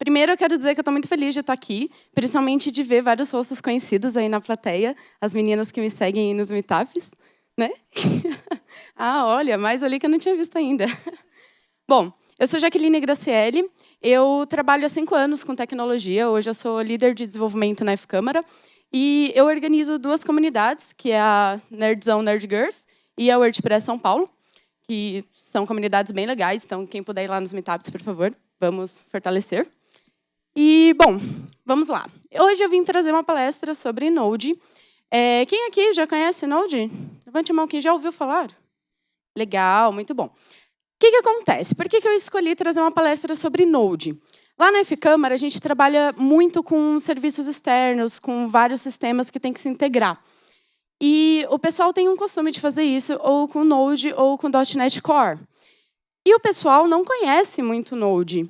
Primeiro, eu quero dizer que eu estou muito feliz de estar aqui, principalmente de ver vários rostos conhecidos aí na plateia, as meninas que me seguem aí nos meetups, né? Ah, olha, mais ali que eu não tinha visto ainda. Bom, eu sou Jaqueline Gracielli, eu trabalho há 5 anos com tecnologia, hoje eu sou líder de desenvolvimento na F-Câmara, e eu organizo 2 comunidades, que é a Nerdzão Nerd Girls e a WordPress São Paulo, que são comunidades bem legais, então quem puder ir lá nos meetups, por favor, vamos fortalecer. E, bom, vamos lá. Hoje eu vim trazer uma palestra sobre Node. Quem aqui já conhece Node? Levante a mão quem já ouviu falar. Legal, muito bom. O que acontece? Por que eu escolhi trazer uma palestra sobre Node? Lá na F-Câmara, a gente trabalha muito com serviços externos, com vários sistemas que têm que se integrar. E o pessoal tem um costume de fazer isso ou com Node ou com .NET Core. E o pessoal não conhece muito Node.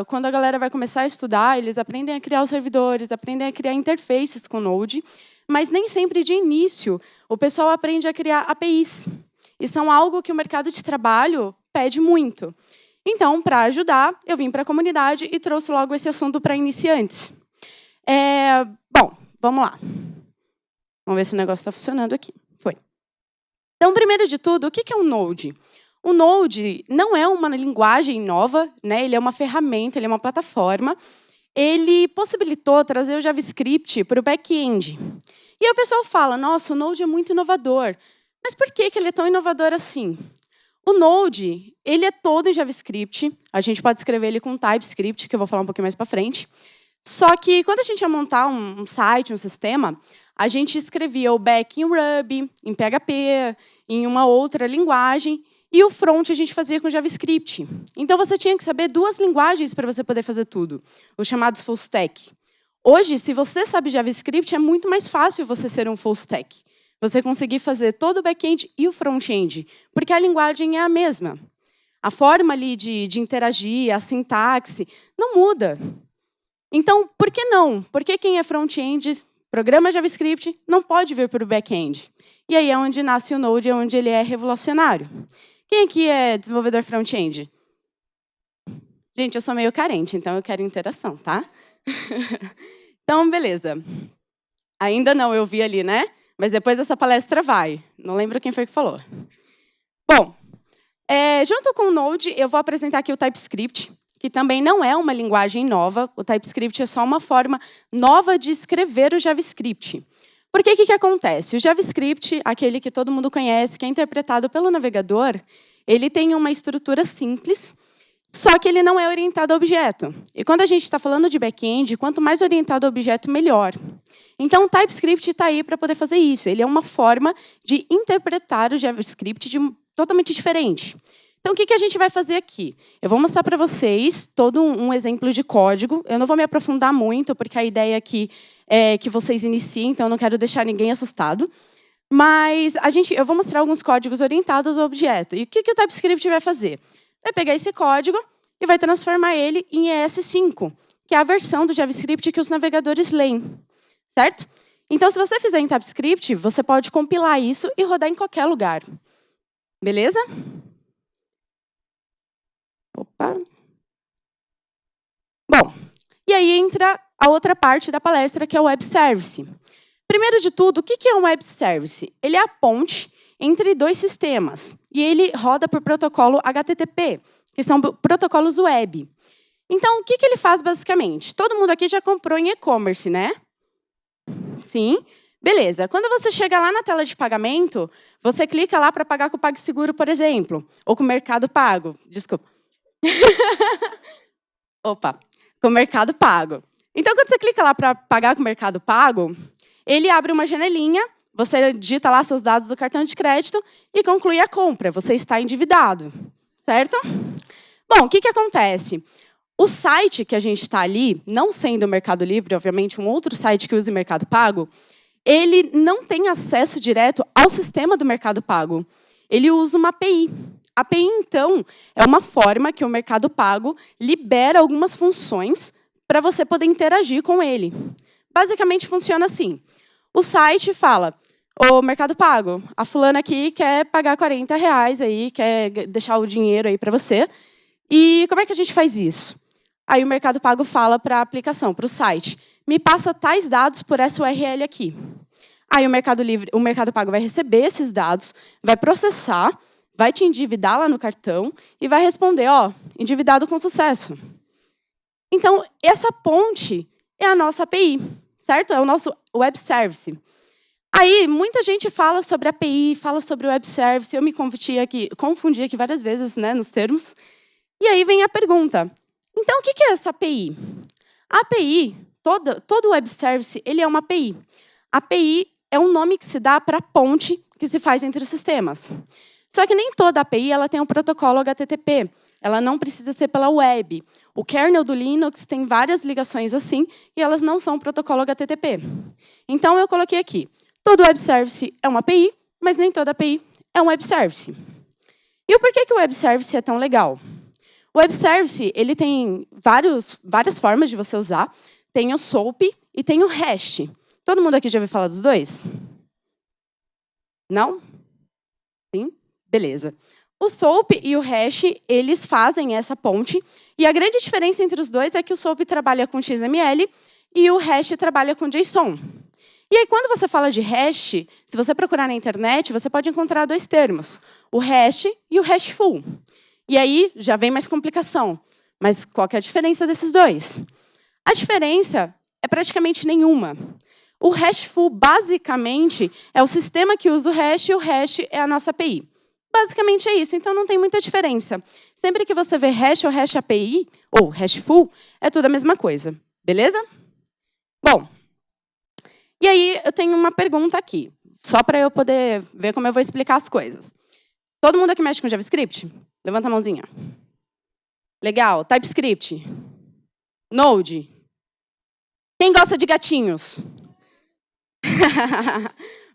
Quando a galera vai começar a estudar, eles aprendem a criar os servidores, aprendem a criar interfaces com Node, mas nem sempre de início o pessoal aprende a criar APIs. E são algo que o mercado de trabalho pede muito. Então, para ajudar, eu vim para a comunidade e trouxe logo esse assunto para iniciantes. Bom, vamos lá. Vamos ver se o negócio está funcionando aqui. Foi. Então, primeiro de tudo, o que é um Node? O Node não é uma linguagem nova, né? Ele é uma ferramenta, ele é uma plataforma. Ele possibilitou trazer o JavaScript para o back-end. E aí o pessoal fala, nossa, o Node é muito inovador. Mas por que ele é tão inovador assim? O Node, ele é todo em JavaScript. A gente pode escrever ele com TypeScript, que eu vou falar um pouquinho mais para frente. Só que quando a gente ia montar um site, um sistema, a gente escrevia o back em Ruby, em PHP, em uma outra linguagem. E o front a gente fazia com JavaScript. Então, você tinha que saber 2 linguagens para você poder fazer tudo, os chamados full stack. Hoje, se você sabe JavaScript, é muito mais fácil você ser um full stack. Você conseguir fazer todo o back-end e o front-end, porque a linguagem é a mesma. A forma ali de interagir, a sintaxe, não muda. Então, por que não? Por que quem é front-end, programa JavaScript, não pode vir para o back-end? E aí é onde nasce o Node, é onde ele é revolucionário. Quem aqui é desenvolvedor front-end? Gente, eu sou meio carente, então eu quero interação, tá? Então, beleza. Ainda não, eu vi ali, né? Mas depois dessa palestra vai. Não lembro quem foi que falou. Bom, junto com o Node, eu vou apresentar aqui o TypeScript, que também não é uma linguagem nova. O TypeScript é só uma forma nova de escrever o JavaScript. Porque o que acontece? O JavaScript, aquele que todo mundo conhece, que é interpretado pelo navegador, ele tem uma estrutura simples, só que ele não é orientado a objeto. E quando a gente está falando de back-end, quanto mais orientado a objeto, melhor. Então, o TypeScript está aí para poder fazer isso. Ele é uma forma de interpretar o JavaScript totalmente diferente. Então, o que a gente vai fazer aqui? Eu vou mostrar para vocês todo um exemplo de código. Eu não vou me aprofundar muito, porque a ideia aqui é que vocês iniciem, então eu não quero deixar ninguém assustado. Mas eu vou mostrar alguns códigos orientados ao objeto. E o que o TypeScript vai fazer? Vai pegar esse código e vai transformar ele em ES5, que é a versão do JavaScript que os navegadores leem. Certo? Então, se você fizer em TypeScript, você pode compilar isso e rodar em qualquer lugar. Beleza? Opa. Bom, e aí entra a outra parte da palestra, que é o Web Service. Primeiro de tudo, o que é um Web Service? Ele é a ponte entre 2 sistemas. E ele roda por protocolo HTTP, que são protocolos web. Então, o que ele faz, basicamente? Todo mundo aqui já comprou em e-commerce, né? Sim? Beleza. Quando você chega lá na tela de pagamento, você clica lá para pagar com o PagSeguro, por exemplo, ou com o Mercado Pago. Desculpa. Opa, com o Mercado Pago. Então, quando você clica lá para pagar com o Mercado Pago, ele abre uma janelinha, você digita lá seus dados do cartão de crédito e conclui a compra. Você está endividado, certo? Bom, o que acontece? O site que a gente está ali, não sendo o Mercado Livre, obviamente, um outro site que use Mercado Pago, ele não tem acesso direto ao sistema do Mercado Pago. Ele usa uma API. A API, então, é uma forma que o Mercado Pago libera algumas funções para você poder interagir com ele. Basicamente, funciona assim. O site fala, ô Mercado Pago, a fulana aqui quer pagar R$40 aí, quer deixar o dinheiro aí para você. E como é que a gente faz isso? Aí o Mercado Pago fala para a aplicação, para o site, me passa tais dados por essa URL aqui. Aí o Mercado Pago vai receber esses dados, vai processar, vai te endividar lá no cartão e vai responder, ó, endividado com sucesso. Então, essa ponte é a nossa API, certo? É o nosso web service. Aí, muita gente fala sobre API, fala sobre web service, eu me confundi aqui várias vezes, né, nos termos. E aí vem a pergunta, então, o que é essa API? A API, todo web service, ele é uma API. A API é um nome que se dá para a ponte que se faz entre os sistemas. Só que nem toda API ela tem um protocolo HTTP. Ela não precisa ser pela web. O kernel do Linux tem várias ligações assim, e elas não são protocolo HTTP. Então, eu coloquei aqui, todo web service é uma API, mas nem toda API é um web service. E o porquê que o web service é tão legal? O web service ele tem várias formas de você usar. Tem o SOAP e tem o REST. Todo mundo aqui já ouviu falar dos dois? Não? Sim? Beleza. O SOAP e o REST, eles fazem essa ponte. E a grande diferença entre os dois é que o SOAP trabalha com XML e o REST trabalha com JSON. E aí, quando você fala de REST, se você procurar na internet, você pode encontrar dois termos, o REST e o RESTful. E aí, já vem mais complicação. Mas qual que é a diferença desses dois? A diferença é praticamente nenhuma. O RESTful, basicamente, é o sistema que usa o REST e o REST é a nossa API. Basicamente é isso, então não tem muita diferença. Sempre que você vê REST ou REST API, ou RESTful, é tudo a mesma coisa. Beleza? Bom, e aí eu tenho uma pergunta aqui, só para eu poder ver como eu vou explicar as coisas. Todo mundo aqui mexe com JavaScript? Levanta a mãozinha. Legal. TypeScript? Node? Quem gosta de gatinhos?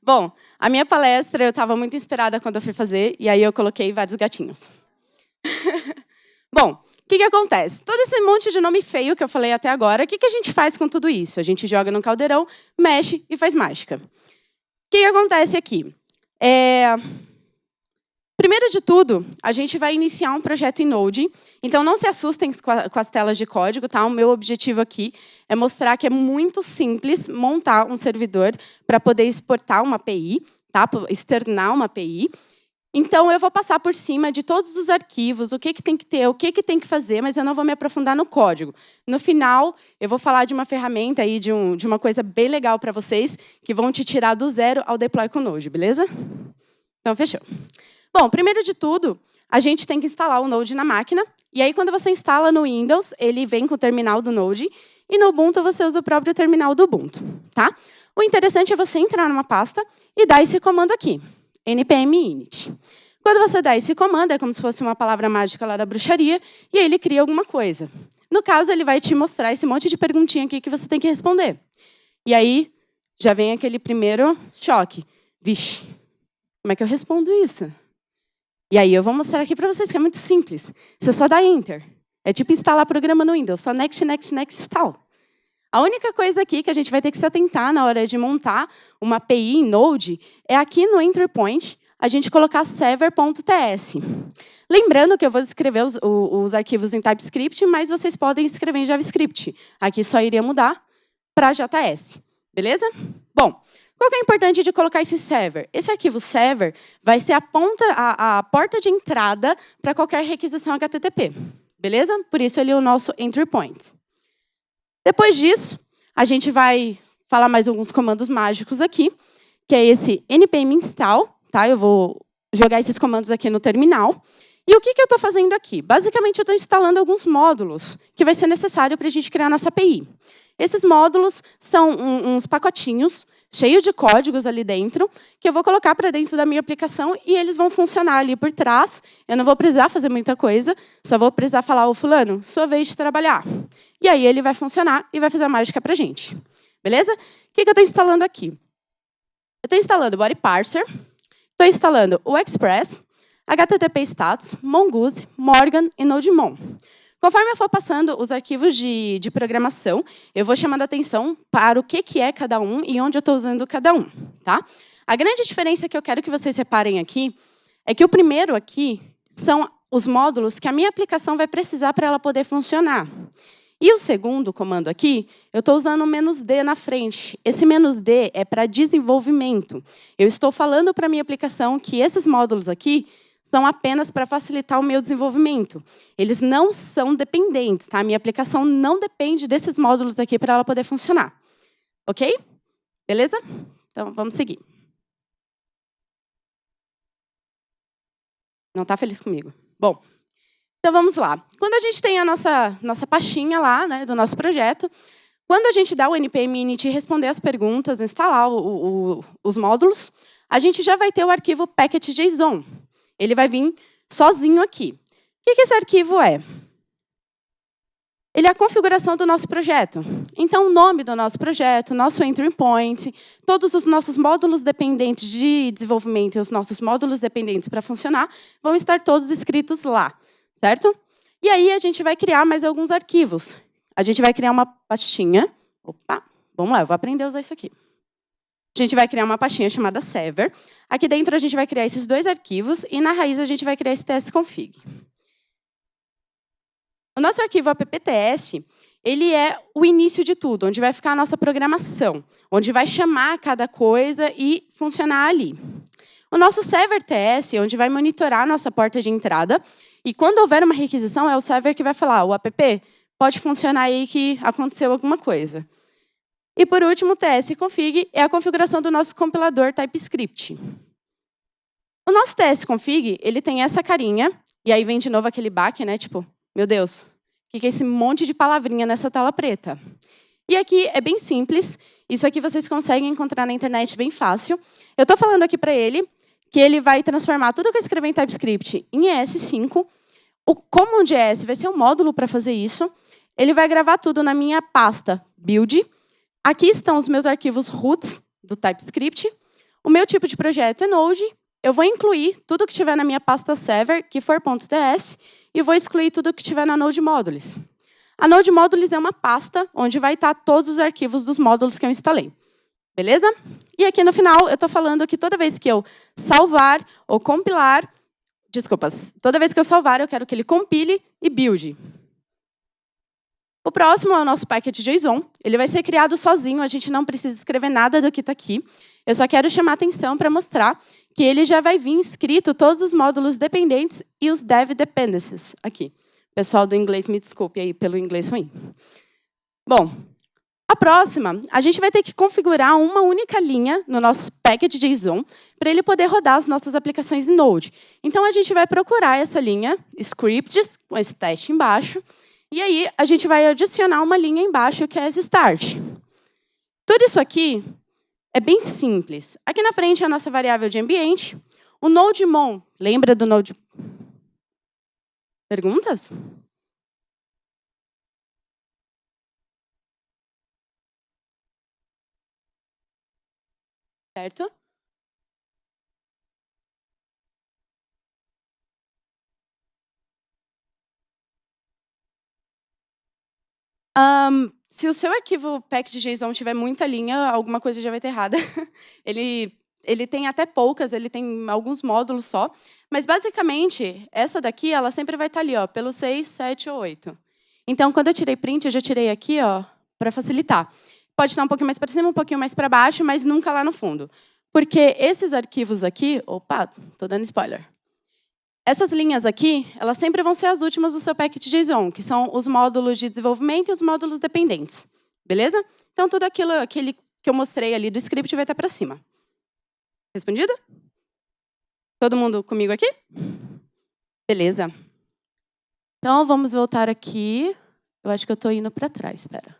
Bom, a minha palestra eu estava muito inspirada quando eu fui fazer, e aí eu coloquei vários gatinhos. Bom, o que acontece? Todo esse monte de nome feio que eu falei até agora, o que a gente faz com tudo isso? A gente joga no caldeirão, mexe e faz mágica. O que acontece aqui? Primeiro de tudo, a gente vai iniciar um projeto em Node. Então, não se assustem com as telas de código, tá? O meu objetivo aqui é mostrar que é muito simples montar um servidor para poder exportar uma API, tá? Externar uma API. Então, eu vou passar por cima de todos os arquivos, o que tem que ter, o que tem que fazer, mas eu não vou me aprofundar no código. No final, eu vou falar de uma ferramenta, aí, de uma coisa bem legal para vocês, que vão te tirar do zero ao deploy com Node, beleza? Então, fechou. Bom, primeiro de tudo, a gente tem que instalar o Node na máquina. E aí, quando você instala no Windows, ele vem com o terminal do Node. E no Ubuntu, você usa o próprio terminal do Ubuntu. Tá? O interessante é você entrar numa pasta e dar esse comando aqui, npm init. Quando você dá esse comando, é como se fosse uma palavra mágica lá da bruxaria, e aí ele cria alguma coisa. No caso, ele vai te mostrar esse monte de perguntinha aqui que você tem que responder. E aí, já vem aquele primeiro choque. Vixe, como é que eu respondo isso? E aí eu vou mostrar aqui para vocês que é muito simples. Você só dá Enter. É tipo instalar programa no Windows. Só next, next, next, install. A única coisa aqui que a gente vai ter que se atentar na hora de montar uma API em Node é aqui no entry point a gente colocar server.ts. Lembrando que eu vou escrever os arquivos em TypeScript, mas vocês podem escrever em JavaScript. Aqui só iria mudar para JS. Beleza? Bom, qual que é o importante de colocar esse server? Esse arquivo server vai ser a porta de entrada para qualquer requisição HTTP. Beleza? Por isso, ele é o nosso entry point. Depois disso, a gente vai falar mais alguns comandos mágicos aqui, que é esse npm install. Tá? Eu vou jogar esses comandos aqui no terminal. E o que eu estou fazendo aqui? Basicamente, eu estou instalando alguns módulos que vai ser necessário para a gente criar a nossa API. Esses módulos são uns pacotinhos cheios de códigos ali dentro, que eu vou colocar para dentro da minha aplicação e eles vão funcionar ali por trás. Eu não vou precisar fazer muita coisa, só vou precisar falar, ô fulano, sua vez de trabalhar. E aí ele vai funcionar e vai fazer a mágica para a gente. Beleza? O que eu estou instalando aqui? Eu estou instalando o Body Parser, estou instalando o Express, HTTP Status, Mongoose, Morgan e NodeMon. Conforme eu for passando os arquivos de programação, eu vou chamando a atenção para o que é cada um e onde eu estou usando cada um. Tá? A grande diferença que eu quero que vocês reparem aqui é que o primeiro aqui são os módulos que a minha aplicação vai precisar para ela poder funcionar. E o segundo comando aqui, eu estou usando o "-d" na frente. Esse "-d" é para desenvolvimento. Eu estou falando para a minha aplicação que esses módulos aqui são apenas para facilitar o meu desenvolvimento. Eles não são dependentes, tá? A minha aplicação não depende desses módulos aqui para ela poder funcionar. Ok? Beleza? Então, vamos seguir. Não está feliz comigo? Bom, então vamos lá. Quando a gente tem a nossa pastinha lá, né, do nosso projeto, quando a gente dá o npm init e responder as perguntas, instalar os módulos, a gente já vai ter o arquivo package.json. Ele vai vir sozinho aqui. O que esse arquivo é? Ele é a configuração do nosso projeto. Então, o nome do nosso projeto, nosso entry point, todos os nossos módulos dependentes de desenvolvimento e os nossos módulos dependentes para funcionar vão estar todos escritos lá, certo? E aí, a gente vai criar mais alguns arquivos. A gente vai criar uma pastinha. Opa, vamos lá, eu vou aprender a usar isso aqui. A gente vai criar uma pastinha chamada server. Aqui dentro, a gente vai criar esses 2 arquivos e, na raiz, a gente vai criar esse tsconfig. O nosso arquivo app.ts, ele é o início de tudo, onde vai ficar a nossa programação, onde vai chamar cada coisa e funcionar ali. O nosso server.ts, onde vai monitorar a nossa porta de entrada, e quando houver uma requisição, é o server que vai falar, o app pode funcionar aí que aconteceu alguma coisa. E, por último, o tsconfig é a configuração do nosso compilador TypeScript. O nosso tsconfig, ele tem essa carinha, e aí vem de novo aquele baque, né? Tipo, meu Deus, o que é esse monte de palavrinha nessa tela preta? E aqui é bem simples, isso aqui vocês conseguem encontrar na internet bem fácil. Eu estou falando aqui para ele que ele vai transformar tudo que eu escrevi em TypeScript em ES5. O common.js vai ser um módulo para fazer isso. Ele vai gravar tudo na minha pasta build. Aqui estão os meus arquivos roots do TypeScript. O meu tipo de projeto é Node. Eu vou incluir tudo que tiver na minha pasta server, que for .ts, e vou excluir tudo que tiver na Node Modules. A Node Modules é uma pasta onde vai estar todos os arquivos dos módulos que eu instalei. Beleza? E aqui no final, eu estou falando que toda vez que eu salvar ou compilar... Desculpas. Toda vez que eu salvar, eu quero que ele compile e build. O próximo é o nosso package.json. Ele vai ser criado sozinho, a gente não precisa escrever nada do que está aqui. Eu só quero chamar a atenção para mostrar que ele já vai vir escrito todos os módulos dependentes e os dev dependencies aqui. Pessoal do inglês, me desculpe aí pelo inglês ruim. Bom, a próxima, a gente vai ter que configurar uma única linha no nosso package.json para ele poder rodar as nossas aplicações em Node. Então, a gente vai procurar essa linha, scripts, com esse teste embaixo, e aí a gente vai adicionar uma linha embaixo, que é esse start. Tudo isso aqui é bem simples. Aqui na frente é a nossa variável de ambiente. O NodeMon, lembra do Node... Perguntas? Certo? Se o seu arquivo package.json tiver muita linha, alguma coisa já vai ter errada. Ele tem até poucas, ele tem alguns módulos só. Mas, basicamente, essa daqui ela sempre vai estar ali, ó, pelo 6, 7 ou 8. Então, quando eu tirei print, eu já tirei aqui para facilitar. Pode estar um pouquinho mais para cima, um pouquinho mais para baixo, mas nunca lá no fundo. Porque esses arquivos aqui... Opa, estou dando spoiler. Essas linhas aqui, elas sempre vão ser as últimas do seu package.json, que são os módulos de desenvolvimento e os módulos dependentes. Beleza? Então, tudo aquele que eu mostrei ali do script vai estar para cima. Respondido? Todo mundo comigo aqui? Beleza. Então, vamos voltar aqui. Eu acho que eu estou indo para trás, espera.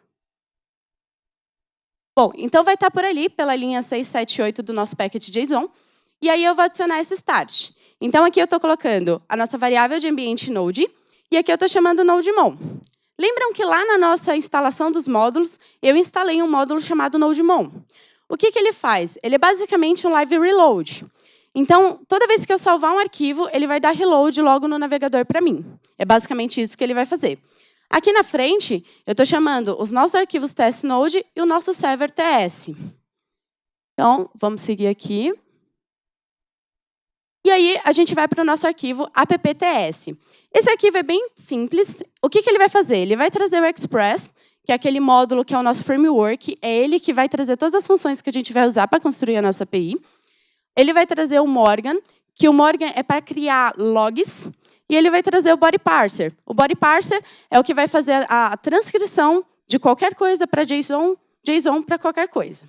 Bom, então vai estar por ali, pela linha 678 do nosso package.json. E aí eu vou adicionar esse start. Então, aqui eu estou colocando a nossa variável de ambiente Node, e aqui eu estou chamando NodeMon. Lembram que lá na nossa instalação dos módulos, eu instalei um módulo chamado NodeMon. O que ele faz? Ele é basicamente um live reload. Então, toda vez que eu salvar um arquivo, ele vai dar reload logo no navegador para mim. É basicamente isso que ele vai fazer. Aqui na frente, eu estou chamando os nossos arquivos test.node e o nosso server TS. Então, vamos seguir aqui. E aí, a gente vai para o nosso arquivo appts. Esse arquivo é bem simples. O que ele vai fazer? Ele vai trazer o Express, que é aquele módulo que é o nosso framework. É ele que vai trazer todas as funções que a gente vai usar para construir a nossa API. Ele vai trazer o Morgan, que o Morgan é para criar logs. E ele vai trazer o Body Parser. O Body Parser é o que vai fazer a transcrição de qualquer coisa para JSON, JSON para qualquer coisa.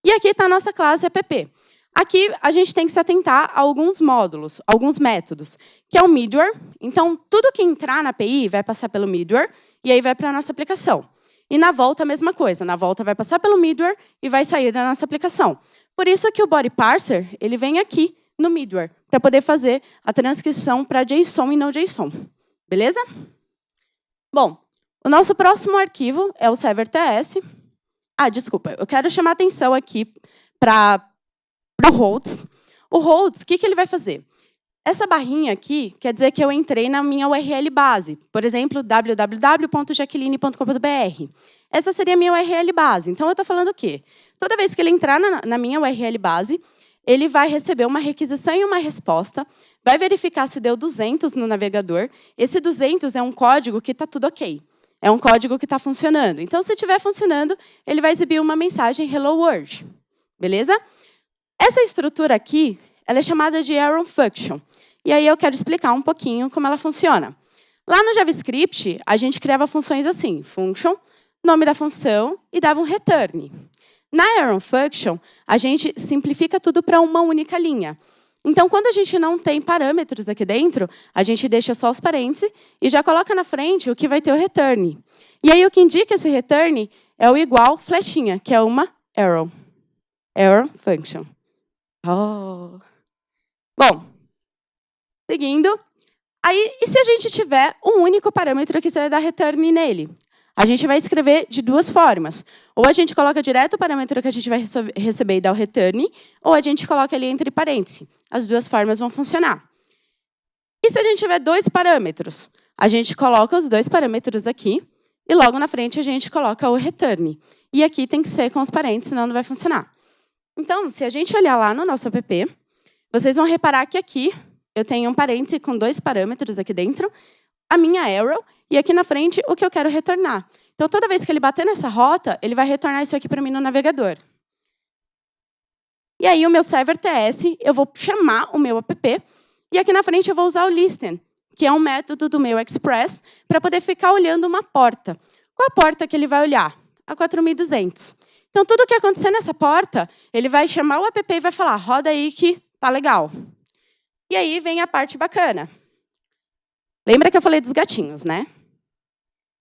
E aqui está a nossa classe app. Aqui, a gente tem que se atentar a alguns módulos, alguns métodos, que é o middleware. Então, tudo que entrar na API vai passar pelo middleware, e aí vai para a nossa aplicação. E na volta, a mesma coisa. Na volta, vai passar pelo middleware e vai sair da nossa aplicação. Por isso que o Body Parser ele vem aqui no middleware, para poder fazer a transcrição para JSON e não JSON. Beleza? Bom, o nosso próximo arquivo é o server.ts. Desculpa, eu quero chamar a atenção aqui para o holds. O holds, o que ele vai fazer? Essa barrinha aqui quer dizer que eu entrei na minha URL base. Por exemplo, www.jaqueline.com.br. Essa seria a minha URL base. Então, eu estou falando o quê? Toda vez que ele entrar na minha URL base, ele vai receber uma requisição e uma resposta, vai verificar se deu 200 no navegador. Esse 200 é um código que está tudo ok. É um código que está funcionando. Então, se estiver funcionando, ele vai exibir uma mensagem Hello World. Beleza? Essa estrutura aqui, ela é chamada de Arrow Function. E aí eu quero explicar um pouquinho como ela funciona. Lá no JavaScript, a gente criava funções assim, function, nome da função e dava um return. Na Arrow Function, a gente simplifica tudo para uma única linha. Então, quando a gente não tem parâmetros aqui dentro, a gente deixa só os parênteses e já coloca na frente o que vai ter o return. E aí, o que indica esse return é o igual flechinha, que é uma arrow. Arrow Function. Oh. Bom, seguindo. Aí, e se a gente tiver um único parâmetro que você vai dar return nele? A gente vai escrever de duas formas. Ou a gente coloca direto o parâmetro que a gente vai receber e dá o return, ou a gente coloca ali entre parênteses. As duas formas vão funcionar. E se a gente tiver dois parâmetros? A gente coloca os dois parâmetros aqui, e logo na frente a gente coloca o return. E aqui tem que ser com os parênteses, senão não vai funcionar. Então, se a gente olhar lá no nosso app, vocês vão reparar que aqui eu tenho um parêntese com dois parâmetros aqui dentro, a minha arrow, e aqui na frente o que eu quero retornar. Então, toda vez que ele bater nessa rota, ele vai retornar isso aqui para mim no navegador. E aí, o meu server.ts, eu vou chamar o meu app, e aqui na frente eu vou usar o listen, que é um método do meu Express, para poder ficar olhando uma porta. Qual a porta que ele vai olhar? A 4200. Então, tudo que acontecer nessa porta, ele vai chamar o app e vai falar, roda aí que tá legal. E aí vem a parte bacana. Lembra que eu falei dos gatinhos, né?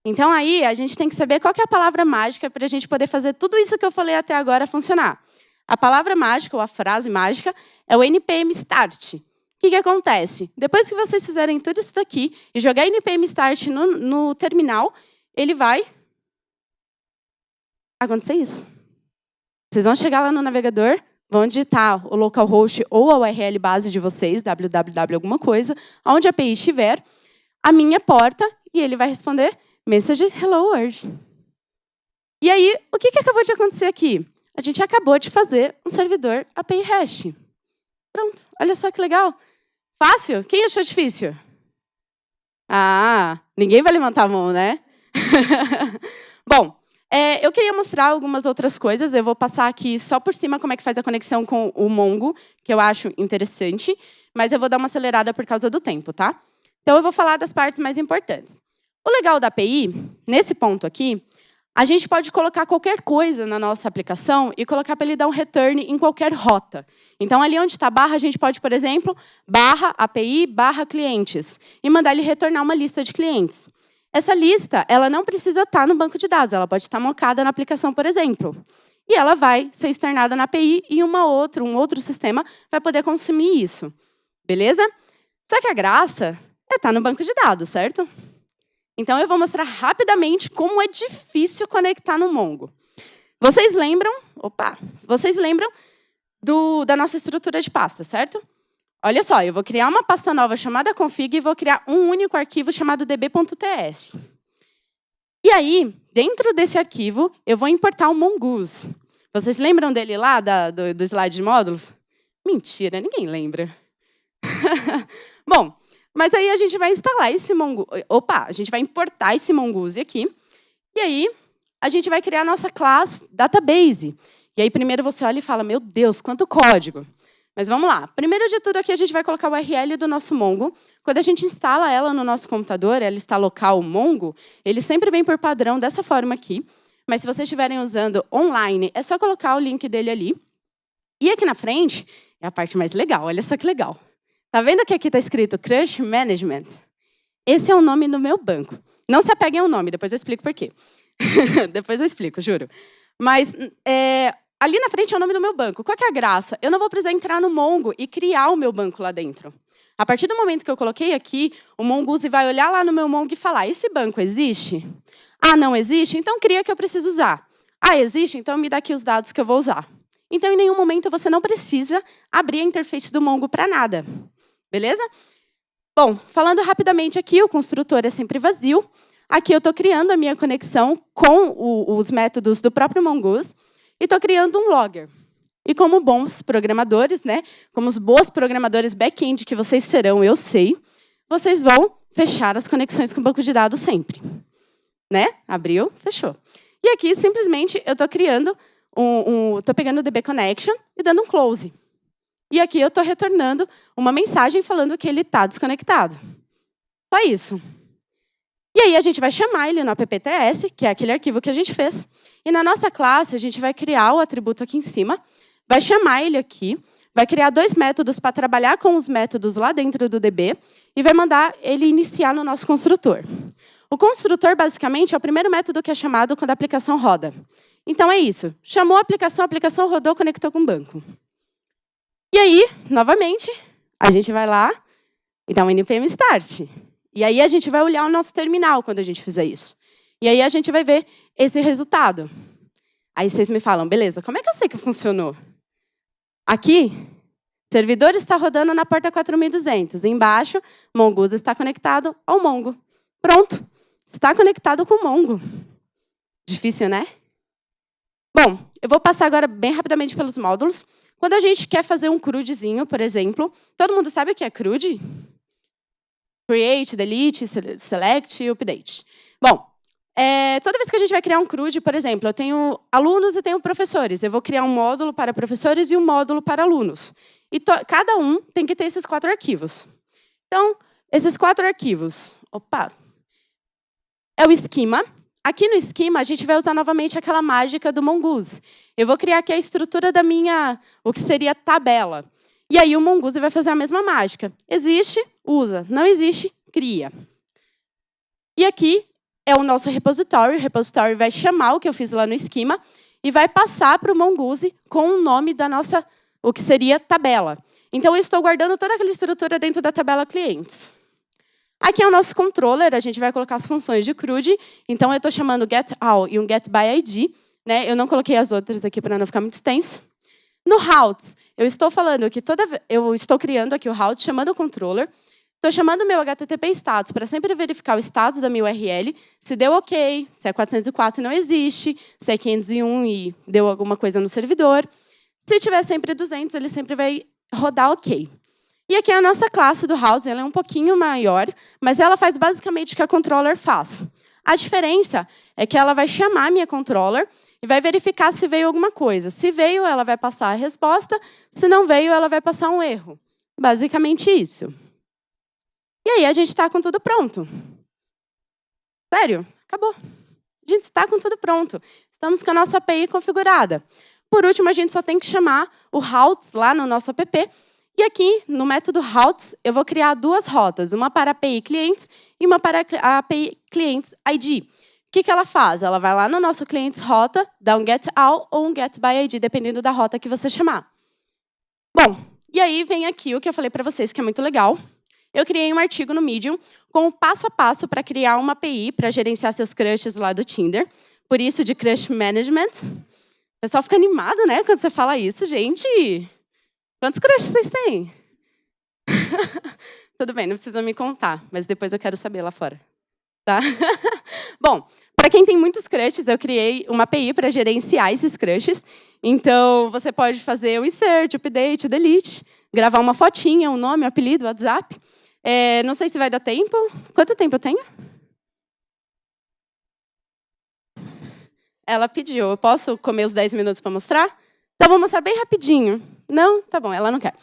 Então, aí, a gente tem que saber qual que é a palavra mágica para a gente poder fazer tudo isso que eu falei até agora funcionar. A palavra mágica, ou a frase mágica, é o npm start. O que acontece? Depois que vocês fizerem tudo isso daqui e jogar npm start no terminal, ele vai acontecer isso. Vocês vão chegar lá no navegador, vão digitar o localhost ou a URL base de vocês, www alguma coisa, onde a API estiver, a minha porta, e ele vai responder message hello world. E aí, o que acabou de acontecer aqui? A gente acabou de fazer um servidor API hash. Pronto, olha só que legal. Fácil? Quem achou difícil? Ninguém vai levantar a mão, né? Bom, eu queria mostrar algumas outras coisas. Eu vou passar aqui só por cima como é que faz a conexão com o Mongo, que eu acho interessante, mas eu vou dar uma acelerada por causa do tempo, tá? Então, eu vou falar das partes mais importantes. O legal da API, nesse ponto aqui, a gente pode colocar qualquer coisa na nossa aplicação e colocar para ele dar um return em qualquer rota. Então, ali onde está barra, a gente pode, por exemplo, barra API, barra clientes, e mandar ele retornar uma lista de clientes. Essa lista, ela não precisa estar no banco de dados, ela pode estar mocada na aplicação, por exemplo. E ela vai ser externada na API e um outro sistema vai poder consumir isso. Beleza? Só que a graça é estar no banco de dados, certo? Então, eu vou mostrar rapidamente como é difícil conectar no Mongo. Vocês lembram da nossa estrutura de pasta, certo? Olha só, eu vou criar uma pasta nova chamada config e vou criar um único arquivo chamado db.ts. E aí, dentro desse arquivo, eu vou importar o Mongoose. Vocês lembram dele lá, do slide de módulos? Mentira, ninguém lembra. Bom, mas aí a gente vai instalar esse Mongoose. Opa, a gente vai importar esse Mongoose aqui. E aí, a gente vai criar a nossa class database. E aí, primeiro você olha e fala, meu Deus, quanto código. Mas vamos lá. Primeiro de tudo, aqui a gente vai colocar o URL do nosso Mongo. Quando a gente instala ela no nosso computador, ela está local Mongo, ele sempre vem por padrão dessa forma aqui. Mas se vocês estiverem usando online, é só colocar o link dele ali. E aqui na frente é a parte mais legal. Olha só que legal. Tá vendo que aqui está escrito Crush Management? Esse é o nome do meu banco. Não se apeguem ao nome, depois eu explico por quê. Depois eu explico, juro. Mas ali na frente é o nome do meu banco. Qual que é a graça? Eu não vou precisar entrar no Mongo e criar o meu banco lá dentro. A partir do momento que eu coloquei aqui, o Mongoose vai olhar lá no meu Mongo e falar, esse banco existe? Ah, não existe? Então cria que eu preciso usar. Ah, existe? Então me dá aqui os dados que eu vou usar. Então, em nenhum momento, você não precisa abrir a interface do Mongo para nada. Beleza? Bom, falando rapidamente aqui, o construtor é sempre vazio. Aqui eu estou criando a minha conexão com os métodos do próprio Mongoose e estou criando um logger. E como bons programadores, né, como os bons programadores back-end que vocês serão, eu sei, vocês vão fechar as conexões com o banco de dados sempre. Né? Abriu, fechou. E aqui, simplesmente, eu estou criando, estou pegando o DB Connection e dando um close. E aqui eu estou retornando uma mensagem falando que ele está desconectado. Só isso. E aí a gente vai chamar ele no appts, que é aquele arquivo que a gente fez. E na nossa classe, a gente vai criar o atributo aqui em cima, vai chamar ele aqui, vai criar 2 métodos para trabalhar com os métodos lá dentro do DB e vai mandar ele iniciar no nosso construtor. O construtor, basicamente, é o primeiro método que é chamado quando a aplicação roda. Então, é isso. Chamou a aplicação rodou, conectou com o banco. E aí, novamente, a gente vai lá e dá um npm start. E aí a gente vai olhar o nosso terminal quando a gente fizer isso. E aí a gente vai ver esse resultado. Aí vocês me falam, beleza, como é que eu sei que funcionou? Aqui, servidor está rodando na porta 4200. Embaixo, Mongoose está conectado ao Mongo. Pronto, está conectado com o Mongo. Difícil, né? Bom, eu vou passar agora bem rapidamente pelos módulos. Quando a gente quer fazer um CRUDzinho, por exemplo, todo mundo sabe o que é CRUD? Create, delete, select e update. Bom, toda vez que a gente vai criar um CRUD, por exemplo, eu tenho alunos e tenho professores. Eu vou criar um módulo para professores e um módulo para alunos. E cada um tem que ter esses 4 arquivos. Então, esses 4 arquivos, é o esquema. Aqui no esquema, a gente vai usar novamente aquela mágica do Mongoose. Eu vou criar aqui a estrutura da minha, o que seria tabela. E aí o Mongoose vai fazer a mesma mágica. Existe, usa. Não existe, cria. E aqui é o nosso repositório. O repositório vai chamar o que eu fiz lá no esquema e vai passar para o Mongoose com o nome da nossa, o que seria tabela. Então, eu estou guardando toda aquela estrutura dentro da tabela clientes. Aqui é o nosso controller, a gente vai colocar as funções de CRUD. Então, eu estou chamando getAll e um getById. Né? Eu não coloquei as outras aqui para não ficar muito extenso. No routes, eu estou falando que eu estou criando aqui o route, chamando o controller. Estou chamando o meu HTTP status para sempre verificar o status da minha URL, se deu OK, se é 404 e não existe, se é 501 e deu alguma coisa no servidor. Se tiver sempre 200, ele sempre vai rodar OK. E aqui é a nossa classe do routes, ela é um pouquinho maior, mas ela faz basicamente o que a controller faz. A diferença é que ela vai chamar a minha controller e vai verificar se veio alguma coisa. Se veio, ela vai passar a resposta. Se não veio, ela vai passar um erro. Basicamente isso. E aí, a gente está com tudo pronto. Sério? Acabou. A gente está com tudo pronto. Estamos com a nossa API configurada. Por último, a gente só tem que chamar o routes lá no nosso app. E aqui, no método routes, eu vou criar 2 rotas. Uma para a API clientes e uma para a API clients ID. O que ela faz? Ela vai lá no nosso clientes rota, dá um getAll ou um getById, dependendo da rota que você chamar. Bom, e aí vem aqui o que eu falei para vocês, que é muito legal. Eu criei um artigo no Medium com o passo a passo para criar uma API para gerenciar seus crushes lá do Tinder. Por isso, de Crush Management. O pessoal fica animado, né, quando você fala isso, gente. Quantos crushes vocês têm? Tudo bem, não precisa me contar, mas depois eu quero saber lá fora. Tá? Bom, para quem tem muitos crushes, eu criei uma API para gerenciar esses crushes. Então, você pode fazer o insert, update, delete, gravar uma fotinha, um nome, um apelido, WhatsApp. Não sei se vai dar tempo. Quanto tempo eu tenho? Ela pediu. Eu posso comer os 10 minutos para mostrar? Então, vou mostrar bem rapidinho. Não? Tá bom, ela não quer.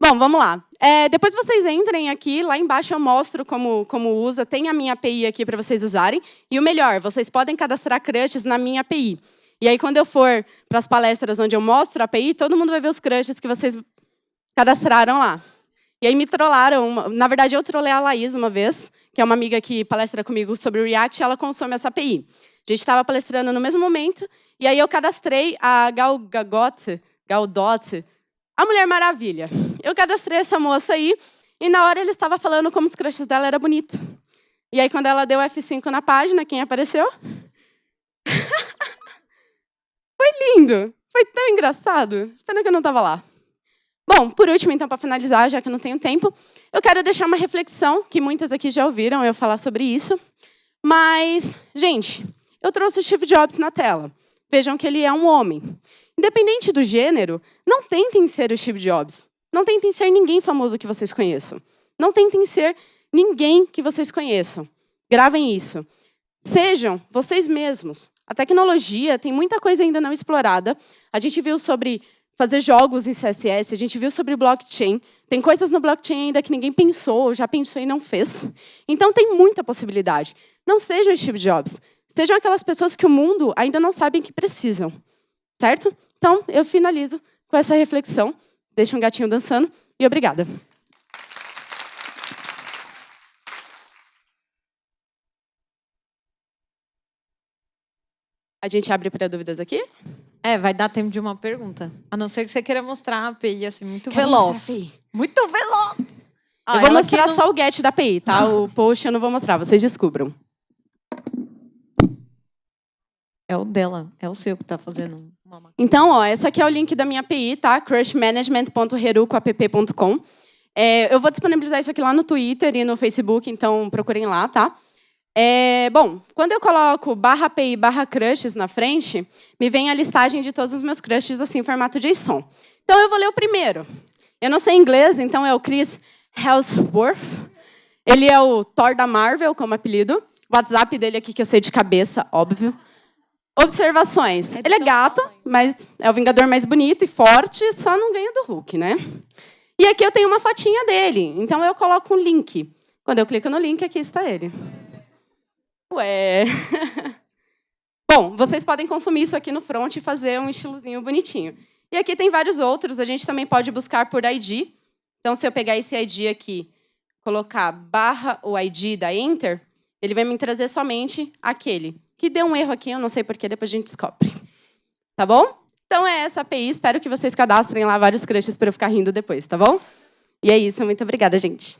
Bom, vamos lá. Depois vocês entrem aqui, lá embaixo eu mostro como usa. Tem a minha API aqui para vocês usarem. E o melhor, vocês podem cadastrar crushes na minha API. E aí, quando eu for para as palestras onde eu mostro a API, todo mundo vai ver os crushes que vocês cadastraram lá. E aí me trollaram. Na verdade, eu trollei a Laís uma vez, que é uma amiga que palestra comigo sobre o React, e ela consome essa API. A gente estava palestrando no mesmo momento, e aí eu cadastrei a Gal Gadot, a Mulher Maravilha. Eu cadastrei essa moça aí, e na hora ele estava falando como os crushes dela eram bonitos. E aí, quando ela deu F5 na página, quem apareceu? Foi lindo! Foi tão engraçado. Pena que eu não estava lá. Bom, por último, então, para finalizar, já que eu não tenho tempo, eu quero deixar uma reflexão, que muitas aqui já ouviram eu falar sobre isso. Mas, gente, eu trouxe o Steve Jobs na tela. Vejam que ele é um homem. Independente do gênero, não tentem ser o Steve Jobs. Não tentem ser ninguém famoso que vocês conheçam. Não tentem ser ninguém que vocês conheçam. Gravem isso. Sejam vocês mesmos. A tecnologia tem muita coisa ainda não explorada. A gente viu sobre fazer jogos em CSS, a gente viu sobre blockchain. Tem coisas no blockchain ainda que ninguém pensou, ou já pensou e não fez. Então, tem muita possibilidade. Não sejam Steve Jobs. Sejam aquelas pessoas que o mundo ainda não sabe que precisam. Certo? Então, eu finalizo com essa reflexão. Deixo um gatinho dançando e obrigada. A gente abre para dúvidas aqui? Vai dar tempo de uma pergunta. A não ser que você queira mostrar a API assim, muito veloz. Muito veloz! Eu vou mostrar só o get da API, tá? O post eu não vou mostrar, vocês descubram. É o dela, é o seu que está fazendo uma máquina. Então, ó, esse aqui é o link da minha API, tá? crushmanagement.herokuapp.com. Eu vou disponibilizar isso aqui lá no Twitter e no Facebook, então procurem lá, tá? Bom, quando eu coloco /API /crushes na frente, me vem a listagem de todos os meus crushes assim, em formato JSON. Então, eu vou ler o primeiro. Eu não sei inglês, então é o Chris Hemsworth. Ele é o Thor da Marvel, como apelido. O WhatsApp dele aqui, que eu sei de cabeça, óbvio. Observações. Ele é gato, mas é o Vingador mais bonito e forte, só não ganha do Hulk, né? E aqui eu tenho uma fotinha dele, então eu coloco um link. Quando eu clico no link, aqui está ele. Ué. Bom, vocês podem consumir isso aqui no front e fazer um estilozinho bonitinho. E aqui tem vários outros, a gente também pode buscar por ID. Então, se eu pegar esse ID aqui, colocar / o ID da Enter, ele vai me trazer somente aquele. Que deu um erro aqui, eu não sei porquê, depois a gente descobre. Tá bom? Então, é essa API. Espero que vocês cadastrem lá vários crushes para eu ficar rindo depois, tá bom? E é isso. Muito obrigada, gente.